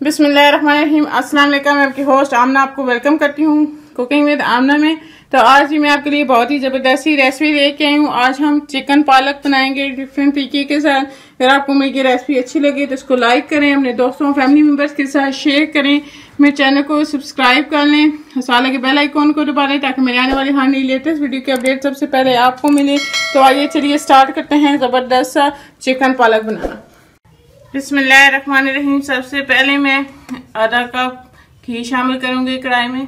बिस्मिल्लाहिर्रहमानिर्रहीम। अस्सलाम वालेकुम। मैं आपकी होस्ट आमना आपको वेलकम करती हूँ कुकिंग विद आमना में। तो आज भी मैं आपके लिए बहुत ही ज़बरदस्ती रेसिपी लेके आई हूँ। आज हम चिकन पालक बनाएंगे डिफरेंट तरीके के साथ। अगर आपको मेरी रेसिपी अच्छी लगे तो इसको लाइक करें, अपने दोस्तों फैमिली मेम्बर्स के साथ शेयर करें, मेरे चैनल को सब्सक्राइब कर लें, साथ के बेल आइकॉन को दबा लें ताकि मेरे आने वाली हर नई लेटेस्ट वीडियो की अपडेट सबसे पहले आपको मिले। तो आइए चलिए स्टार्ट करते हैं ज़बरदस्त सा चिकन पालक बनाना। बिस्मिल्लाहिर्रहमानिर्रहीम। सबसे पहले मैं आधा कप घी शामिल करूंगी कढ़ाई में।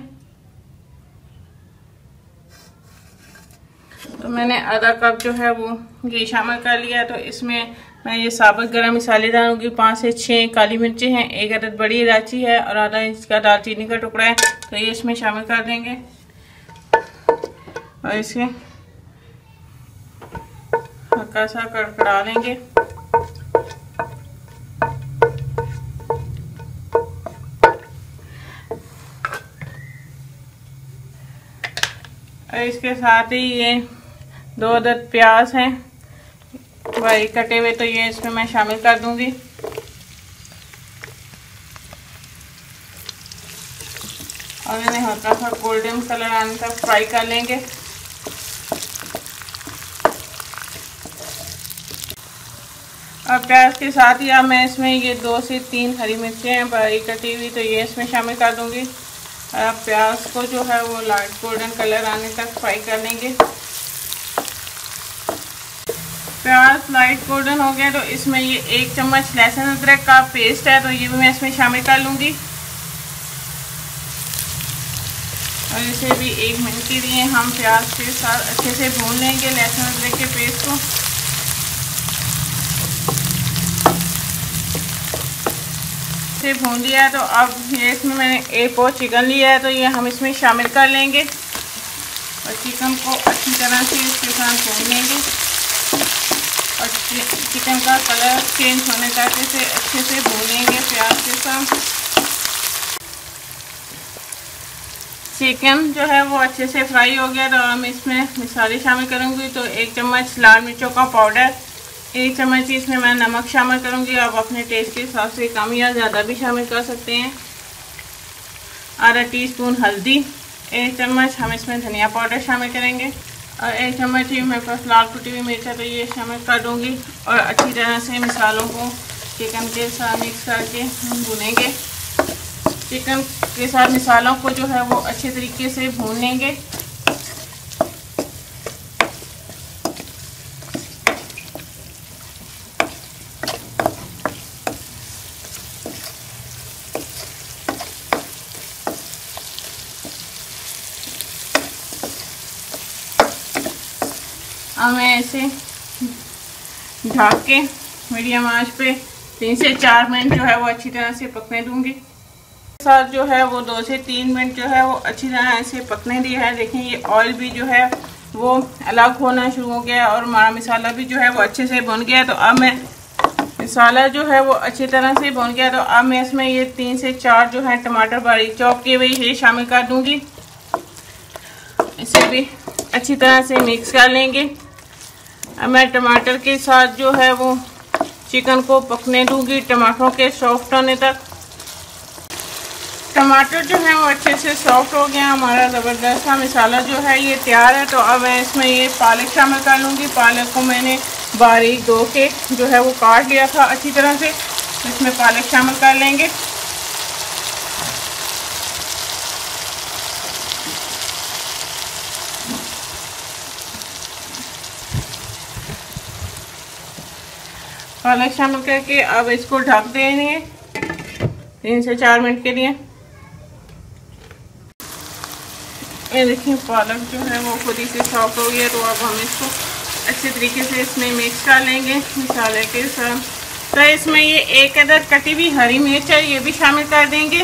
तो मैंने आधा कप जो है वो घी शामिल कर लिया। तो इसमें मैं ये साबुत गरम मसाले डालूंगी। 5 से 6 काली मिर्चें हैं, 1 अदद बड़ी इलायची है और आधा इंच का दालचीनी का टुकड़ा है। तो ये इसमें शामिल कर देंगे और इसे हल्का सा कड़कड़ा लेंगे। और इसके साथ ही ये 2 अदद प्याज हैं बारीक कटे हुए, तो ये इसमें मैं शामिल कर दूंगी। और इन्हें हल्का सा गोल्डन कलर आने तक फ्राई कर लेंगे। और प्याज के साथ ही अब मैं इसमें ये 2 से 3 हरी मिर्चें हैं बारीक कटी हुई, तो ये इसमें शामिल कर दूंगी। और प्याज को जो है वो लाइट गोल्डन कलर आने तक फ्राई कर लेंगे। प्याज लाइट गोल्डन हो गया तो इसमें ये 1 चम्मच लहसुन अदरक का पेस्ट है, तो ये भी मैं इसमें शामिल कर लूँगी। और इसे भी 1 मिनट के लिए हम प्याज के साथ अच्छे से भून लेंगे लहसुन अदरक के पेस्ट को। से भून लिया है तो अब ये इसमें मैंने 1 पौ चिकन लिया है, तो ये हम इसमें शामिल कर लेंगे और चिकन को अच्छी तरह से इसके साथ भून लेंगे। और चिकन का कलर चेंज होने तक इसे अच्छे से भूनेंगे प्याज के साथ। चिकन जो है वो अच्छे से फ्राई हो गया, तो हम इसमें मसाले शामिल करूँगी। तो 1 चम्मच लाल मिर्चों का पाउडर, 1 चम्मच इसमें मैं नमक शामिल करूँगी। आप अपने टेस्ट के हिसाब से कम या ज़्यादा भी शामिल कर सकते हैं। आधा टीस्पून हल्दी, 1 चम्मच हम इसमें धनिया पाउडर शामिल करेंगे और 1 चम्मच ही मेरे पास लाल कुटी हुई मिर्च है, तो ये शामिल कर दूँगी। और अच्छी तरह से मसालों को चिकन के साथ मिक्स करके हम भूनेंगे। चिकन के साथ मसालों को जो है वो अच्छे तरीके से भून लेंगे। अब मैं इसे ढक के मीडियम आंच पे 3 से 4 मिनट जो है वो अच्छी तरह से पकने दूंगी। साथ जो है वो 2 से 3 मिनट जो है वो अच्छी तरह से पकने दिया है। देखें ये ऑयल भी जो है वो अलग होना शुरू हो गया और हमारा मसाला भी जो है वो अच्छे से भुन गया। तो अब मैं मसाला जो है वो अच्छी तरह से भुन गया, तो अब मैं इसमें ये 3 से 4 जो है टमाटर बारीक चॉप किए हुए ये शामिल कर दूंगी। इसे भी अच्छी तरह से मिक्स कर लेंगे। अब मैं टमाटर के साथ जो है वो चिकन को पकने दूंगी टमाटरों के सॉफ्ट होने तक। टमाटर जो है वो अच्छे से सॉफ्ट हो गया, हमारा ज़बरदस्त सा मसाला जो है ये तैयार है। तो अब मैं इसमें ये पालक शामिल कर लूँगी। पालक को मैंने बारीक धो के जो है वो काट लिया था अच्छी तरह से, तो इसमें पालक शामिल कर लेंगे। पालक शामिल करके अब इसको ढक देंगे 3 से 4 मिनट के लिए। ये देखिए पालक जो है वो खुद ही से सॉफ्ट हो गया, तो अब हम इसको अच्छे तरीके से इसमें मिक्स कर लेंगे मसाले के साथ। तो इसमें ये 1 अदद कटी हुई हरी मिर्च है, ये भी शामिल कर देंगे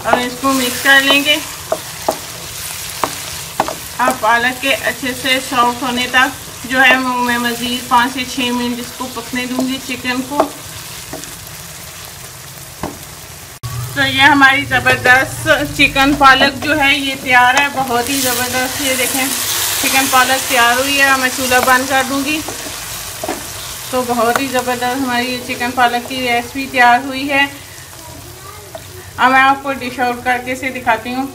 और इसको मिक्स कर लेंगे। अब पालक के अच्छे से सॉफ्ट होने तक जो है वो मैं मज़ीद 5 से 6 मिनट इसको पकने दूंगी चिकन को। तो ये हमारी ज़बरदस्त चिकन पालक जो है ये तैयार है, बहुत ही ज़बरदस्त। ये देखें चिकन पालक तैयार हुई है। मैं चूल्हा बंद कर दूंगी। तो बहुत ही ज़बरदस्त हमारी चिकन पालक की रेसिपी तैयार हुई है। अब मैं आपको डिश आउट करके से दिखाती हूँ।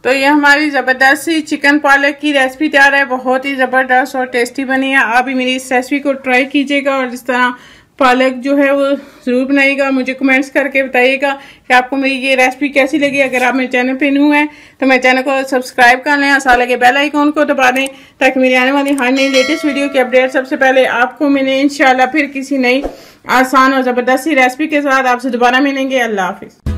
तो ये हमारी ज़बरदस्त सी चिकन पालक की रेसिपी तैयार है। बहुत ही ज़बरदस्त और टेस्टी बनी है। आप भी मेरी इस रेसिपी को ट्राई कीजिएगा और इस तरह पालक जो है वो ज़रूर बनाइएगा। मुझे कमेंट्स करके बताइएगा कि आपको मेरी ये रेसिपी कैसी लगी। अगर आप मेरे चैनल पे न्यू हैं तो मेरे चैनल को सब्सक्राइब कर लें, साथ लगे बेल आइकॉन को दबा दें ताकि मेरी आने वाली हर नई लेटेस्ट वीडियो की अपडेट सबसे पहले आपको मिले। इंशाल्लाह फिर किसी नई आसान और ज़बरदस्त सी रेसिपी के साथ आपसे दोबारा मिलेंगे। अल्लाह हाफिज़।